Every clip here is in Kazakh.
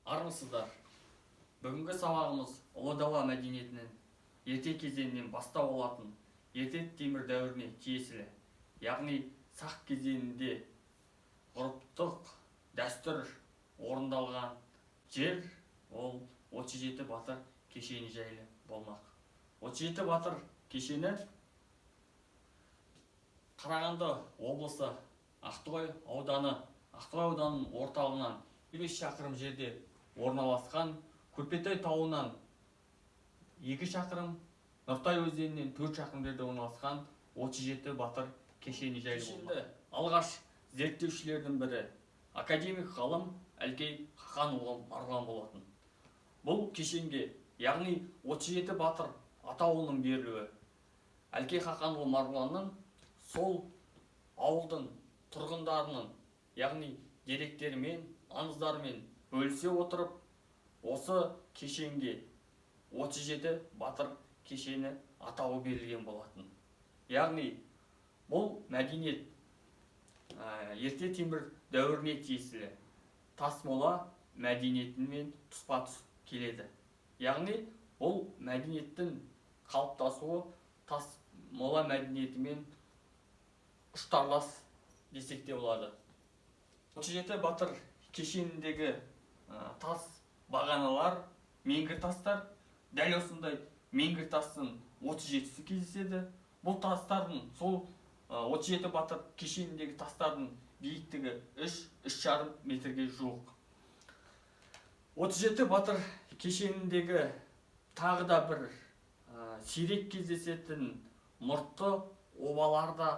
Армысыздар. Бүгінгі сабағымыз ұлы дала мәдениетінің ерте кезеңінен бастау алатын ерте темір дәуіріне тиесілі, яғни сақ кезеңінде ғұрыптық дәстүр орындалған жер ол 37 батыр кешені жайлы болмақ. 37 батыр кешені Қарағанды облысы Ақтоғай ауданының орталығынан 5 шақырым жерде орналасқан, Көрпетай тауынан 2 шақырым, Нұртай өзенінен 4 шақырым жерде орналасқан 37 батыр кешені жайлы болмақ. Алғаш зерттеушілердің бірі академик ғалым Әлкей Хақанұлы Марғұлан болатын. Бұл кешенге, яғни 37 батыр атауының берілуі Әлкей Хақанұлы Марғұланның сол ауылдың тұрғындарының, яғни деректерімен, аңыздарымен бөлісе отырып, осы кешенге 37 батыр кешені атауы берілген болатын. Яғни бұл мәдениет ерте темір дәуіріне тиесілі тасмола мәдениетімен тұспа-тұс келеді. Яғни бұл мәдениеттің қалыптасуы тасмола мәдениетімен ұштарлас десек те болады. 37 батыр кешеніндегі тас бағаналар, менгір тастар, дәл осындай менгір тастың 37-сі кездеседі. Бұл тастардың, сол 37 батыр кешеніндегі тастардың биіктігі 3,5 метрге жуық. 37 батыр кешеніндегі тағы да бір сирек кездесетін мұртты обалар да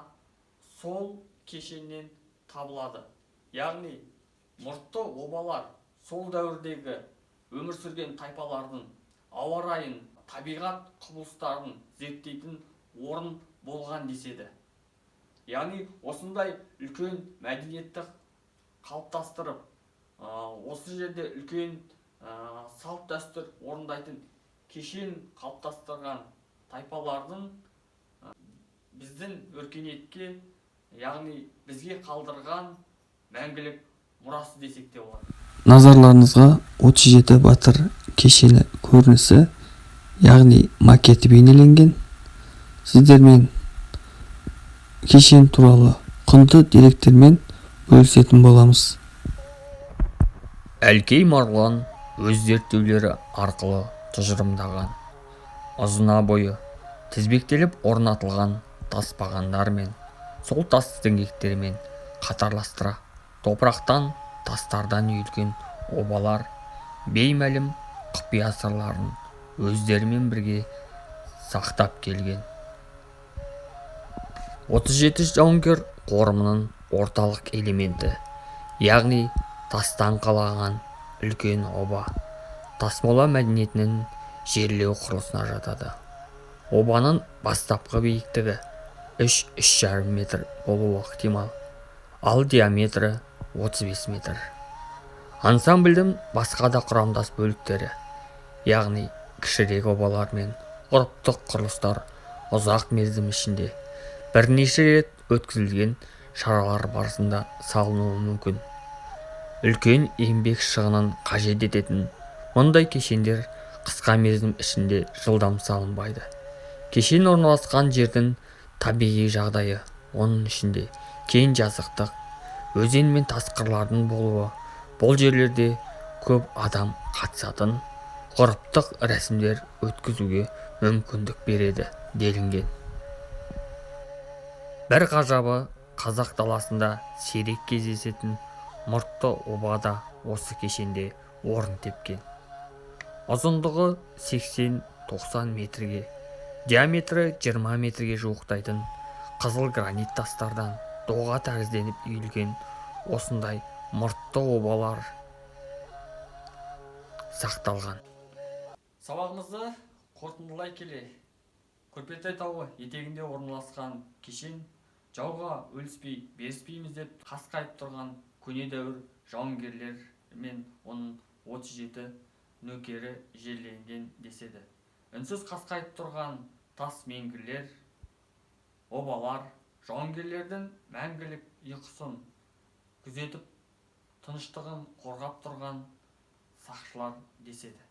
сол кешеннен табылады. Яғни мұртты обалар сол дәуірдегі өмір сүрген тайпалардың ауа райын, табиғат құбылыстарын зерттейтін орын болған деседі. Яғни осындай үлкен мәдениетті қалыптастырып, осы жерде үлкен салт дәстүр орындайтын кешен қалыптастырған тайпалардың біздің өркениетке, яғни бізге қалдырған мәңгілік мұрасы десек те болады. Назарларыңызға 37 батыр кешені көрінісі, яғни макеті бейнеленген. Сіздермен кешен туралы құнды деректермен бөлісетін боламыз. Әлкей Марғұлан өз зерттеулері арқылы тұжырымдаған, ұзына бойы тізбектеліп орнатылған тас бағандар мен сол тас діңгектерімен қатарластыра топырақтан, тастардан үйілген обалар беймәлім құпия сырларын өздерімен бірге сақтап келген. 37 жауынгер қорымының орталық элементі, яғни тастан қалаған үлкен оба, тасмола мәдениетінің жерлеу құрылысына жатады. Обаның бастапқы биіктігі 3,5 метр болуы ықтимал, ал диаметрі 35 метр. Ансамбльдің басқа да құрамдас бөліктері, яғни кішірек обалар мен ғұрыптық құрылыстар ұзақ мерзім ішінде бірнеше рет өткізілген шаралар барысында салынуы мүмкін. Үлкен еңбек шығынын қажет ететін мұндай кешендер қысқа мерзім ішінде жылдам салынбайды. Кешен орналасқан жердің табиғи жағдайы, оның ішінде кең жазықтық, өзен мен тасқырлардың болуы, бұл жерлерде көп адам қатысатын ғұрыптық рәсімдер өткізуге мүмкіндік береді делінген. Бір ғажабы, қазақ даласында сирек кездесетін мұртты оба да осы кешенде орын тепкен. Ұзындығы 80-90 метрге, диаметрі 20 метрге жуықтайтын қызыл гранит тастардан доға тәрізденіп үйілген осындай мұртты обалар сақталған. Сабағымызды қорытындылай келе, Көрпетай тауы етегінде орналасқан кешен жауға өліспей, беріспейміз деп қасқайып тұрған көне дәуір жауынгерлер мен оның 37 нөкері жерленген деседі. Үнсіз қасқайып тұрған тас менгірлер, обалар жауынгерлердің мәңгілік ұйқысын күзетіп, тыныштығын қорғап тұрған сақшылар деседі.